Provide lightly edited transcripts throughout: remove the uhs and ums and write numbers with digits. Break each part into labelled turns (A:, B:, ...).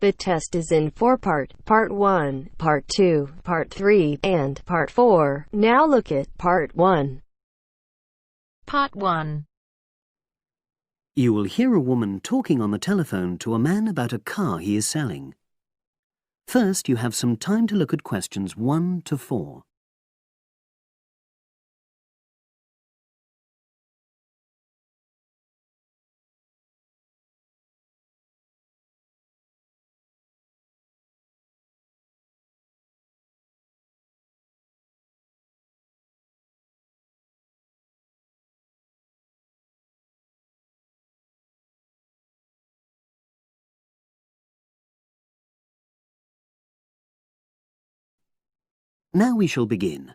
A: The test is in 4 parts: Part 1, Part 2, Part 3, and Part 4. Now look at Part 1.
B: Part 1.
C: You will hear a woman talking on the telephone to a man about a car he is selling. First, you have some time to look at questions 1 to 4. Now we shall begin.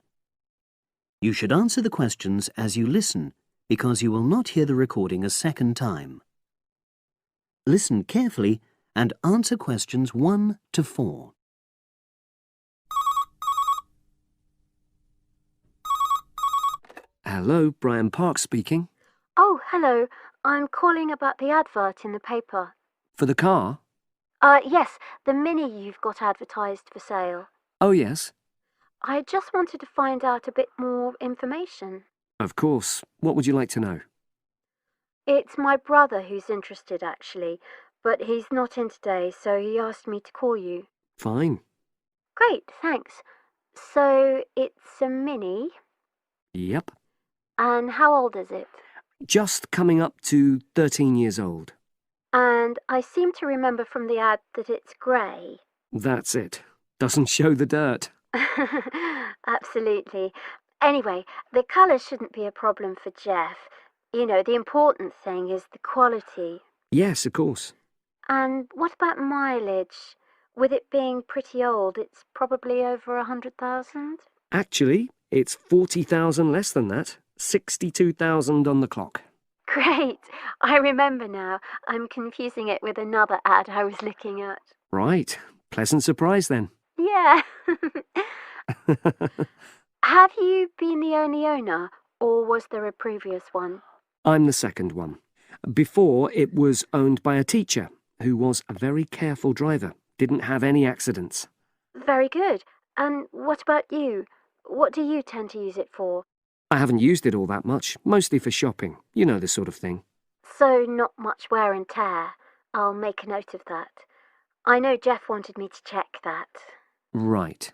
C: You should answer the questions as you listen, because you will not hear the recording a second time. Listen carefully and answer questions 1 to 4.
D: Hello, Brian Park speaking.
E: Oh, hello. I'm calling about the advert in the paper.
D: For the car?
E: Yes, the Mini you've got advertised for sale.
D: Oh, yes.
E: I just wanted to find out a bit more information.
D: Of course. What would you like to know?
E: It's my brother who's interested, actually, but he's not in today, so he asked me to call you.
D: Fine.
E: Great, thanks. So, it's a Mini,
D: Yep.
E: and how old is it?
D: Just coming up to 13 years old.
E: And I seem to remember from the ad that it's grey.
D: That's it. Doesn't show the dirt.
E: Absolutely. Anyway, the colour shouldn't be a problem for Jeff. You know, the important thing is the quality.
D: Yes, of course.
E: And what about mileage? With it being pretty old, it's probably over 100,000?
D: Actually, it's 40,000 less than that. 62,000 on the clock.
E: Great! I remember now. I'm confusing it with another ad I was looking at.
D: Right. Pleasant surprise then.
E: Yeah. Have you been the only owner, or was there a previous one?
D: I'm the second one. Before, it was owned by a teacher who was a very careful driver. Didn't have any accidents.
E: Very good. And what about you? What do you tend to use it for?
D: I haven't used it all that much, mostly for shopping. You know the sort of thing.
E: So not much wear and tear. I'll make a note of that. I know Jeff wanted me to check that.
D: Right.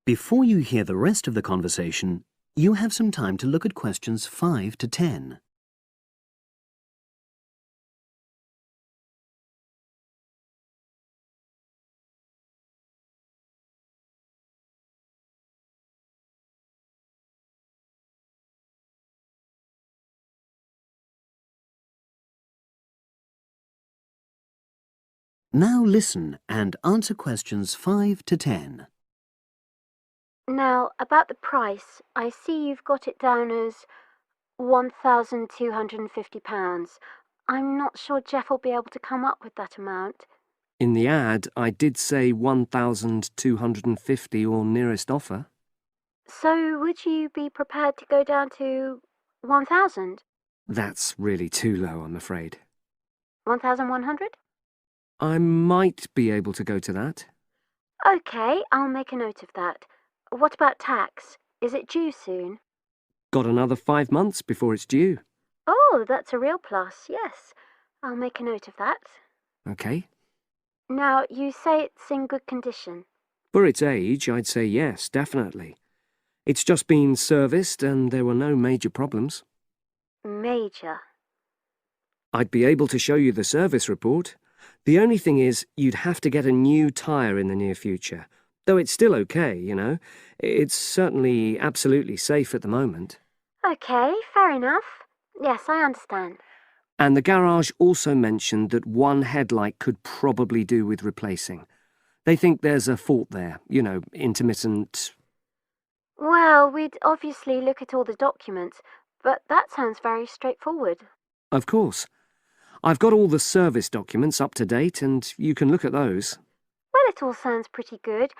C: Before you hear the rest of the conversation, you have some time to look at questions 5 to 10. Now listen and answer questions 5 to 10.
E: Now, about the price, I see you've got it down as £1,250. I'm not sure Jeff will be able to come up with that amount.
D: In the ad, I did say 1,250 or nearest offer.
E: So would you be prepared to go down to 1,000?
D: That's really too low, I'm afraid.
E: 1,100?
D: I might be able to go to that.
E: OK, I'll make a note of that. What about tax? Is it due soon?
D: Got another 5 months before it's due.
E: Oh, that's a real plus, yes. I'll make a note of that.
D: OK.
E: Now, you say it's in good condition.
D: For its age, I'd say yes, definitely. It's just been serviced and there were no major problems.
E: Major.
D: I'd be able to show you the service report. The only thing is, you'd have to get a new tyre in the near future. Though it's still OK, you know. It's certainly absolutely safe at the moment.
E: OK, fair enough. Yes, I understand.
D: And the garage also mentioned that one headlight could probably do with replacing. They think there's a fault there, you know, intermittent.
E: Well, we'd obviously look at all the documents, but that sounds very straightforward.
D: Of course. I've got all the service documents up to date, and you can look at those.
E: Well, it all sounds pretty good,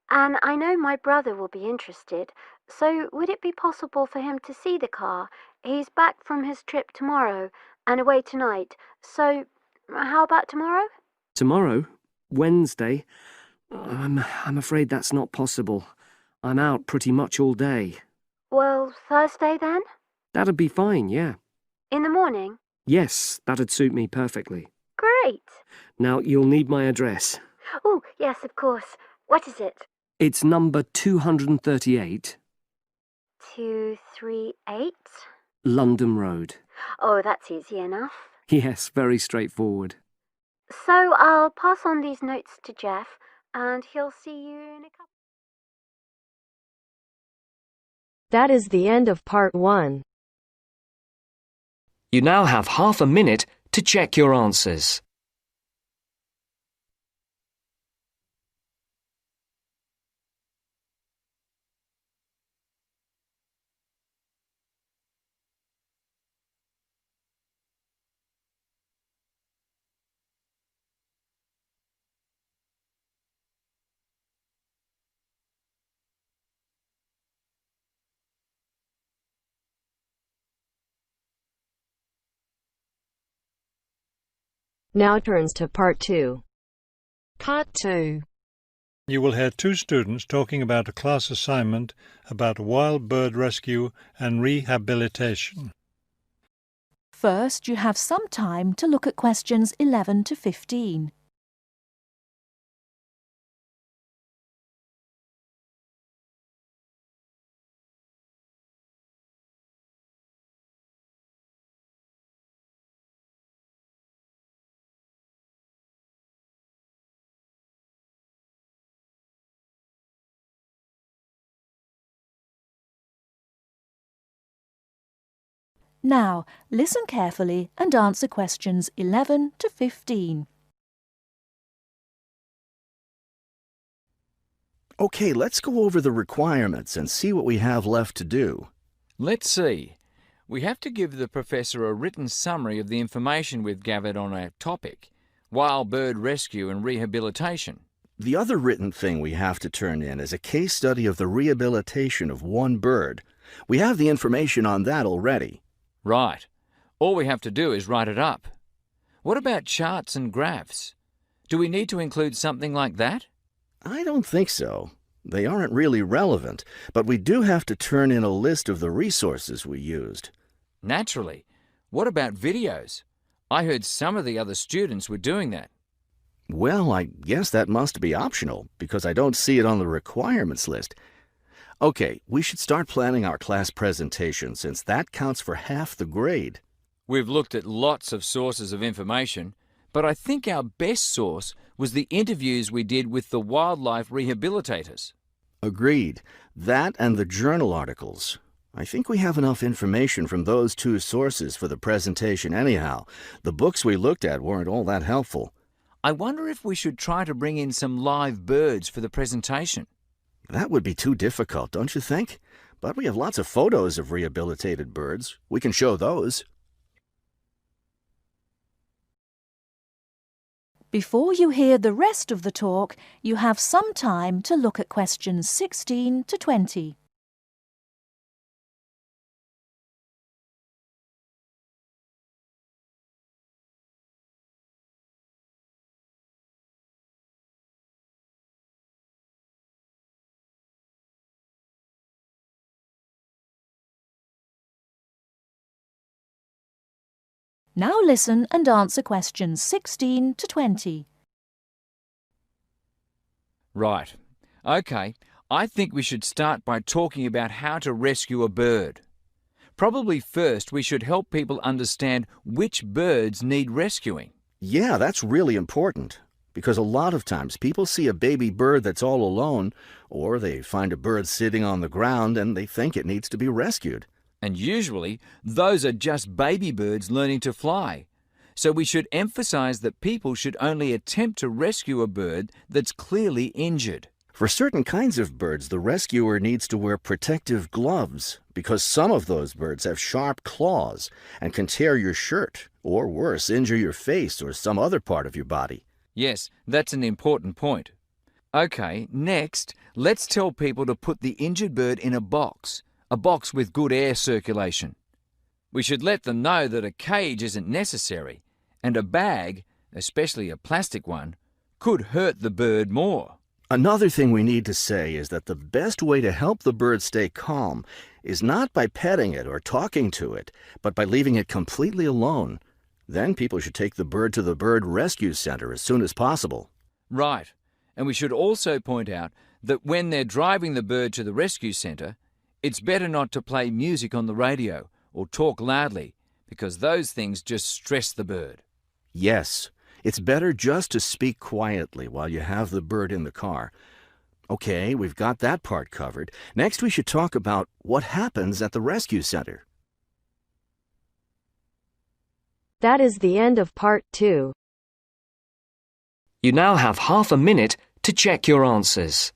E: and I know my brother will be interested, so would it be possible for him to see the car? He's back from his trip tomorrow and away tonight, so How about tomorrow?
D: Tomorrow? Wednesday? I'm afraid that's not possible. I'm out pretty much all day.
E: Well, Thursday then?
D: That'd be fine, yeah.
E: In the morning?
D: Yes, that'd suit me perfectly.
E: Great.
D: Now, you'll need my address.
E: Oh, yes, of course. What is it?
D: It's number 238,
E: 238?
D: London Road.
E: Oh, that's easy enough.
D: Yes, very straightforward.
E: So I'll pass on these notes to Jeff, and he'll see you in a couple.
A: That is the end of part 1.
F: You now have half a minute to check your answers.
A: Now turns to part 2.
B: Part 2.
G: You will hear two students talking about a class assignment about wild bird rescue and rehabilitation.
H: First, you have some time to look at questions 11 to 15. Now, listen carefully and answer questions 11 to 15.
I: Okay, let's go over the requirements and see what we have left to do.
J: Let's see. We have to give the professor a written summary of the information we've gathered on our topic, wild bird rescue and rehabilitation.
I: The other written thing we have to turn in is a case study of the rehabilitation of one bird. We have the information on that already.
J: Right. All we have to do is write it up. What about charts and graphs? Do we need to include something like that?
I: I don't think so. They aren't really relevant, but we do have to turn in a list of the resources we used.
J: Naturally. What about videos? I heard some of the other students were doing that.
I: Well, I guess that must be optional, because I don't see it on the requirements list. Okay, we should start planning our class presentation, since that counts for half the grade.
J: We've looked at lots of sources of information, but I think our best source was the interviews we did with the wildlife rehabilitators.
I: Agreed. That and the journal articles. I think we have enough information from those two sources for the presentation anyhow. The books we looked at weren't all that helpful.
J: I wonder if we should try to bring in some live birds for the presentation.
I: That would be too difficult, don't you think? But we have lots of photos of rehabilitated birds. We can show those.
H: Before you hear the rest of the talk, you have some time to look at questions 16 to 20. Now listen and answer questions 16 to 20.
J: Right. Okay. I think we should start by talking about how to rescue a bird. Probably first we should help people understand which birds need rescuing.
I: Yeah, that's really important. Because a lot of times people see a baby bird that's all alone, or they find a bird sitting on the ground and they think it needs to be rescued.
J: And usually, those are just baby birds learning to fly. So we should emphasize that people should only attempt to rescue a bird that's clearly injured.
I: For certain kinds of birds, the rescuer needs to wear protective gloves because some of those birds have sharp claws and can tear your shirt, or worse, injure your face or some other part of your body.
J: Yes, that's an important point. Okay, next, let's tell people to put the injured bird in a box with good air circulation. We should let them know that a cage isn't necessary, and a bag, especially a plastic one, could hurt the bird more.
I: Another thing we need to say is that the best way to help the bird stay calm is not by petting it or talking to it, but by leaving it completely alone. Then people should take the bird to the bird rescue center as soon as possible.
J: Right. And we should also point out that when they're driving the bird to the rescue centre, it's better not to play music on the radio or talk loudly, because those things just stress the bird.
I: Yes, it's better just to speak quietly while you have the bird in the car. Okay, we've got that part covered. Next, we should talk about what happens at the rescue center.
A: That is the end of part 2.
F: You now have half a minute to check your answers.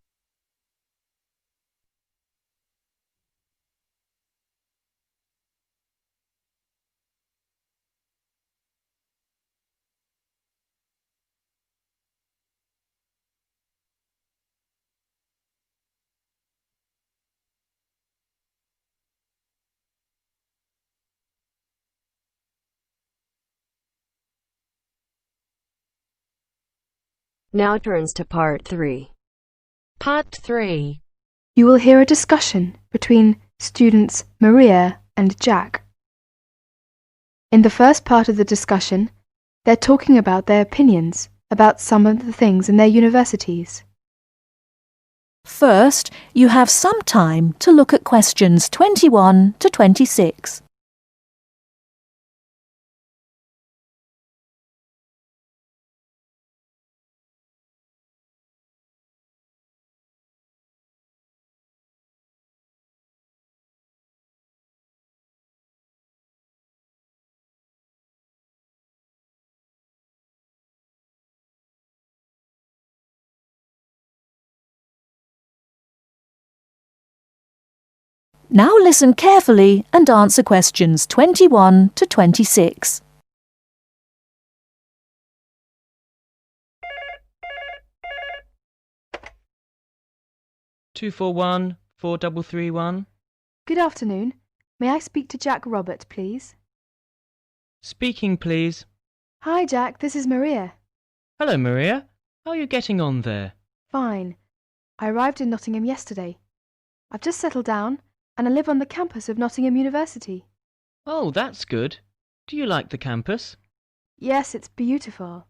A: Now turns to part 3.
B: Part 3.
K: You will hear a discussion between students Maria and Jack. In the first part of the discussion, they're talking about their opinions about some of the things in their universities.
H: First, you have some time to look at questions 21 to 26. Now listen carefully and answer questions 21 to 26.
L: Two four one 4331.
K: Good afternoon. May I speak to Jack Robert, please?
L: Speaking, please.
K: Hi, Jack. This is Maria.
L: Hello, Maria. How are you getting on there?
K: Fine. I arrived in Nottingham yesterday. I've just settled down, and I live on the campus of Nottingham University.
L: Oh, that's good. Do you like the campus?
K: Yes, it's beautiful.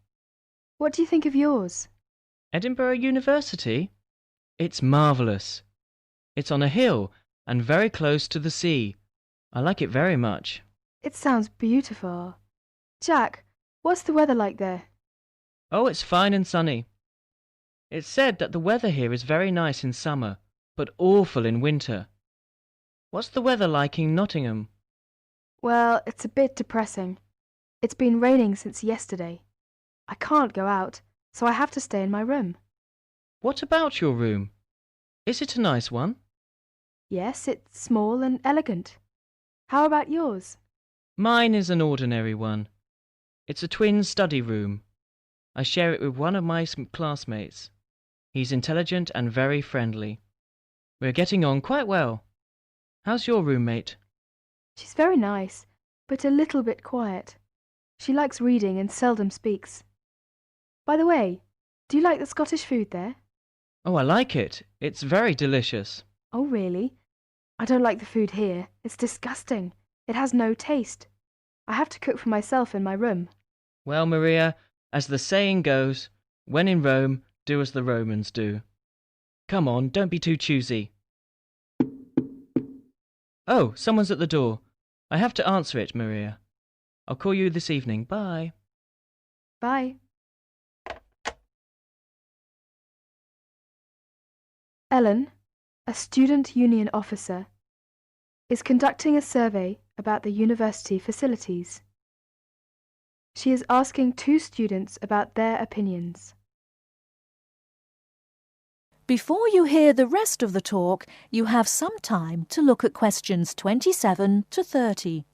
K: What do you think of yours?
L: Edinburgh University? It's marvellous. It's on a hill and very close to the sea. I like it very much.
K: It sounds beautiful. Jack, what's the weather like there?
L: Oh, it's fine and sunny. It's said that the weather here is very nice in summer, but awful in winter. What's the weather like in Nottingham?
K: Well, it's a bit depressing. It's been raining since yesterday. I can't go out, so I have to stay in my room.
L: What about your room? Is it a nice one?
K: Yes, it's small and elegant. How about yours?
L: Mine is an ordinary one. It's a twin study room. I share it with one of my classmates. He's intelligent and very friendly. We're getting on quite well. How's your roommate?
K: She's very nice, but a little bit quiet. She likes reading and seldom speaks. By the way, do you like the Scottish food there?
L: Oh, I like it. It's very delicious.
K: Oh, really? I don't like the food here. It's disgusting. It has no taste. I have to cook for myself in my room.
L: Well, Maria, as the saying goes, when in Rome, do as the Romans do. Come on, don't be too choosy. Oh, someone's at the door. I have to answer it, Maria. I'll call you this evening. Bye.
K: Bye. Ellen, a student union officer, is conducting a survey about the university facilities. She is asking 2 students about their opinions.
H: Before you hear the rest of the talk, you have some time to look at questions 27 to 30.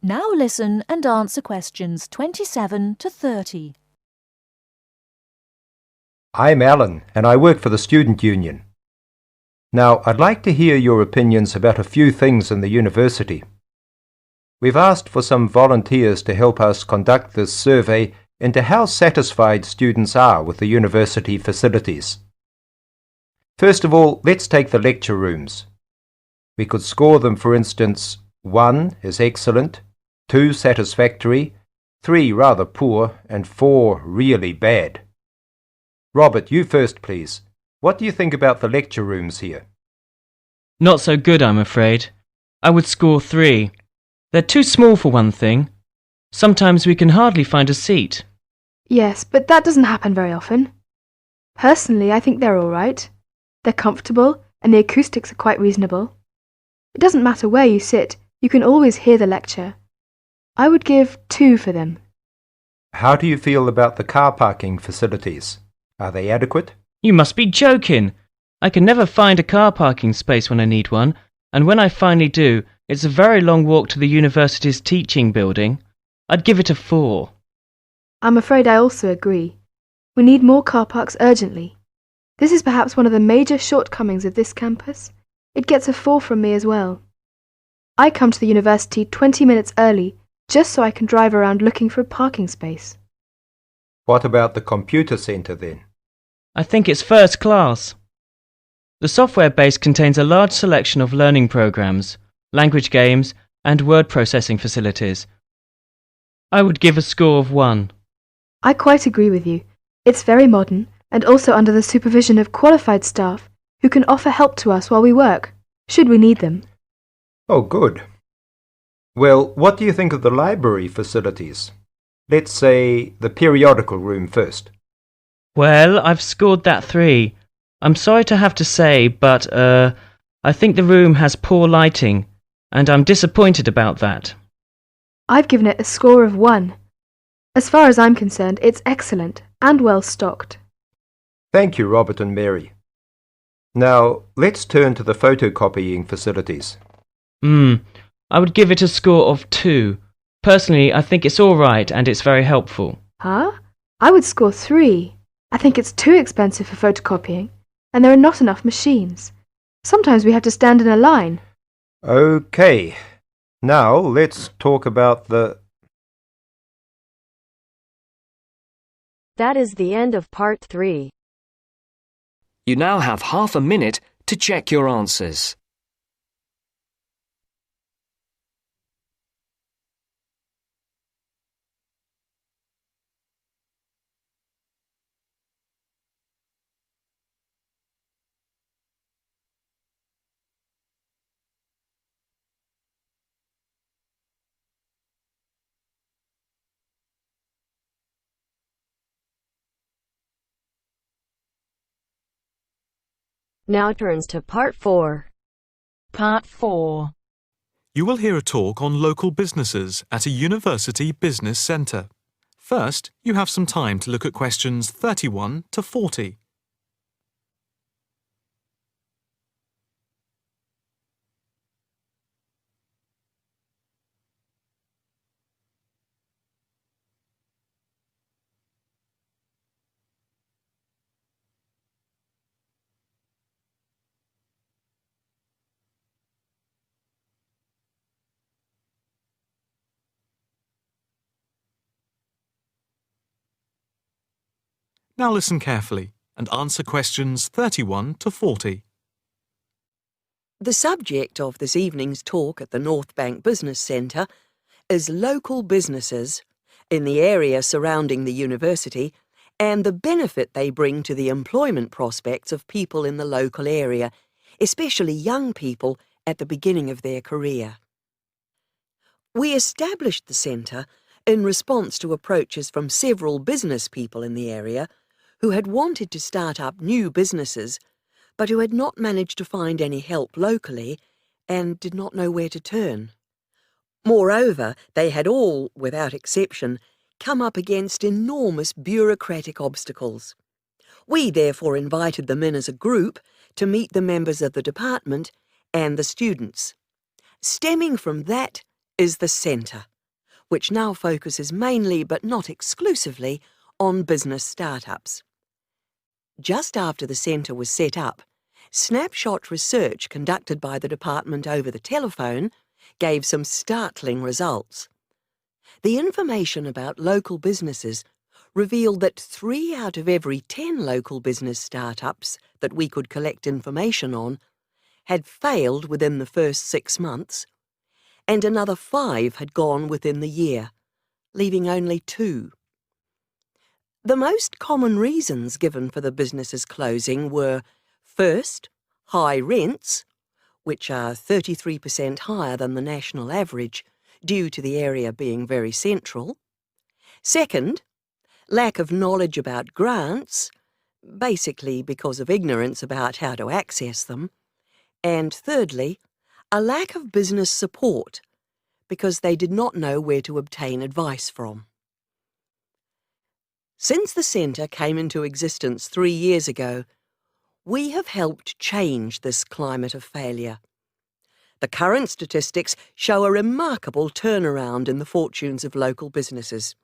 H: Now listen and answer questions 27 to 30.
M: I'm Alan, and I work for the Student Union. Now, I'd like to hear your opinions about a few things in the university. We've asked for some volunteers to help us conduct this survey into how satisfied students are with the university facilities. First of all, let's take the lecture rooms. We could score them, for instance, 1 is excellent, 2 satisfactory, 3 rather poor, and 4 really bad. Robert, you first, please. What do you think about the lecture rooms here?
L: Not so good, I'm afraid. I would score 3. They're too small for one thing. Sometimes we can hardly find a seat.
K: Yes, but that doesn't happen very often. Personally, I think they're all right. They're comfortable, and the acoustics are quite reasonable. It doesn't matter where you sit, you can always hear the lecture. I would give 2 for them.
M: How do you feel about the car parking facilities? Are they adequate?
L: You must be joking! I can never find a car parking space when I need one, and when I finally do, it's a very long walk to the university's teaching building. I'd give it a 4.
K: I'm afraid I also agree. We need more car parks urgently. This is perhaps one of the major shortcomings of this campus. It gets a 4 from me as well. I come to the university 20 minutes early just so I can drive around looking for a parking space.
M: What about the computer centre then?
L: I think it's first class. The software base contains a large selection of learning programs, language games, and word processing facilities. I would give a score of 1.
K: I quite agree with you. It's very modern and also under the supervision of qualified staff who can offer help to us while we work, should we need them.
M: Oh, good. Well, what do you think of the library facilities? Let's say the periodical room first.
L: Well, I've scored that 3. I'm sorry to have to say, but, I think the room has poor lighting, and I'm disappointed about that.
K: I've given it a score of 1. As far as I'm concerned, it's excellent and well stocked.
M: Thank you, Robert and Mary. Now, let's turn to the photocopying facilities.
L: I would give it a score of 2. Personally, I think it's all right and it's very helpful.
K: Huh? I would score 3. I think it's too expensive for photocopying, and there are not enough machines. Sometimes we have to stand in a line.
M: Okay. Now, let's talk about the...
A: That is the end of part 3.
F: You now have half a minute to check your answers.
A: Now turns to part 4.
B: Part 4.
N: You will hear a talk on local businesses at a university business centre. First, you have some time to look at questions 31 to 40. Now listen carefully and answer questions 31 to 40.
O: The subject of this evening's talk at the North Bank Business Centre is local businesses in the area surrounding the university and the benefit they bring to the employment prospects of people in the local area, especially young people at the beginning of their career. We established the centre in response to approaches from several business people in the area who had wanted to start up new businesses, but who had not managed to find any help locally and did not know where to turn. Moreover, they had all, without exception, come up against enormous bureaucratic obstacles. We therefore invited them in as a group to meet the members of the department and the students. Stemming from that is the centre, which now focuses mainly but not exclusively on business startups. Just after the centre was set up, snapshot research conducted by the department over the telephone gave some startling results. The information about local businesses revealed that 3 out of every 10 local business startups that we could collect information on had failed within the first 6 months, and another 5 had gone within the year, leaving only 2. The most common reasons given for the businesses closing were, first, high rents, which are 33% higher than the national average due to the area being very central. Second, lack of knowledge about grants, basically because of ignorance about how to access them. And thirdly, a lack of business support, because they did not know where to obtain advice from. Since the centre came into existence 3 years ago, we have helped change this climate of failure. The current statistics show a remarkable turnaround in the fortunes of local businesses.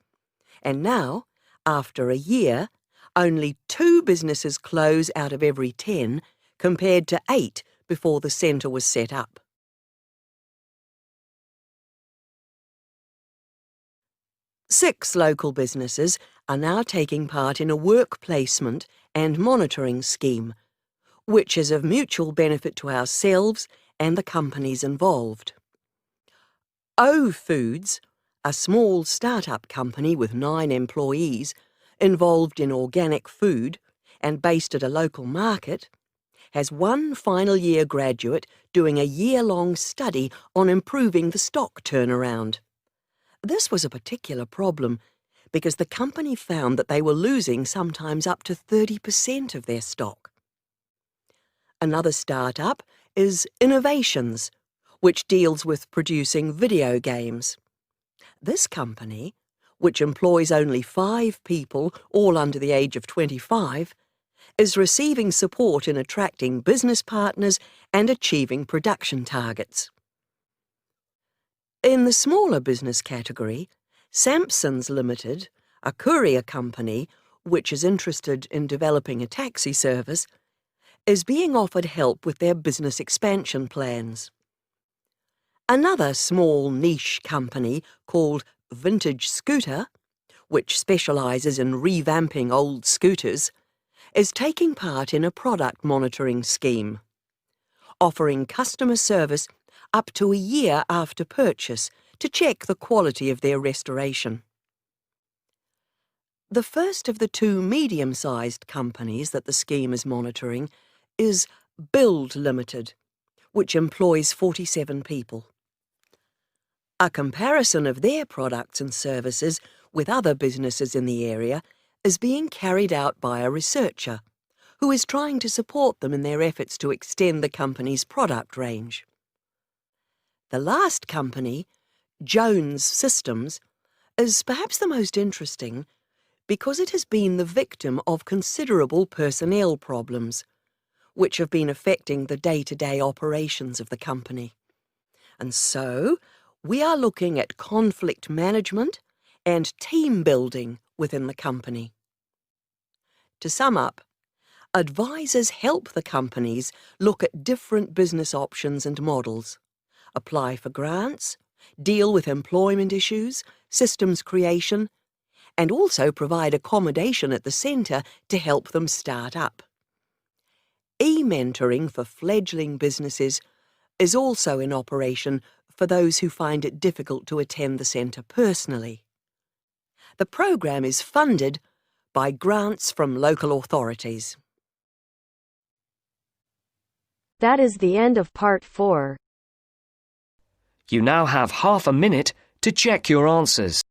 O: And now, after a year, only 2 businesses close out of every 10, compared to 8 before the centre was set up. Six local businesses are now taking part in a work placement and monitoring scheme, which is of mutual benefit to ourselves and the companies involved. O Foods, a small start-up company with 9 employees involved in organic food and based at a local market, has 1 final year graduate doing a year-long study on improving the stock turnaround. This was a particular problem because the company found that they were losing sometimes up to 30% of their stock. Another start-up is Innovations, which deals with producing video games. This company, which employs only 5 people, all under the age of 25, is receiving support in attracting business partners and achieving production targets. In the smaller business category, Sampson's Limited, a courier company which is interested in developing a taxi service, is being offered help with their business expansion plans. Another small niche company called Vintage Scooter, which specialises in revamping old scooters, is taking part in a product monitoring scheme, offering customer service up to a year after purchase to check the quality of their restoration. The first of the 2 medium-sized companies that the scheme is monitoring is Build Limited, which employs 47 people. A comparison of their products and services with other businesses in the area is being carried out by a researcher who is trying to support them in their efforts to extend the company's product range. The last company, Jones Systems, is perhaps the most interesting because it has been the victim of considerable personnel problems, which have been affecting the day-to-day operations of the company. And so, we are looking at conflict management and team building within the company. To sum up, advisors help the companies look at different business options and models, apply for grants, deal with employment issues, systems creation, and also provide accommodation at the centre to help them start up. E-mentoring for fledgling businesses is also in operation for those who find it difficult to attend the centre personally. The programme is funded by grants from local authorities.
A: That is the end of part 4.
F: You now have half a minute to check your answers.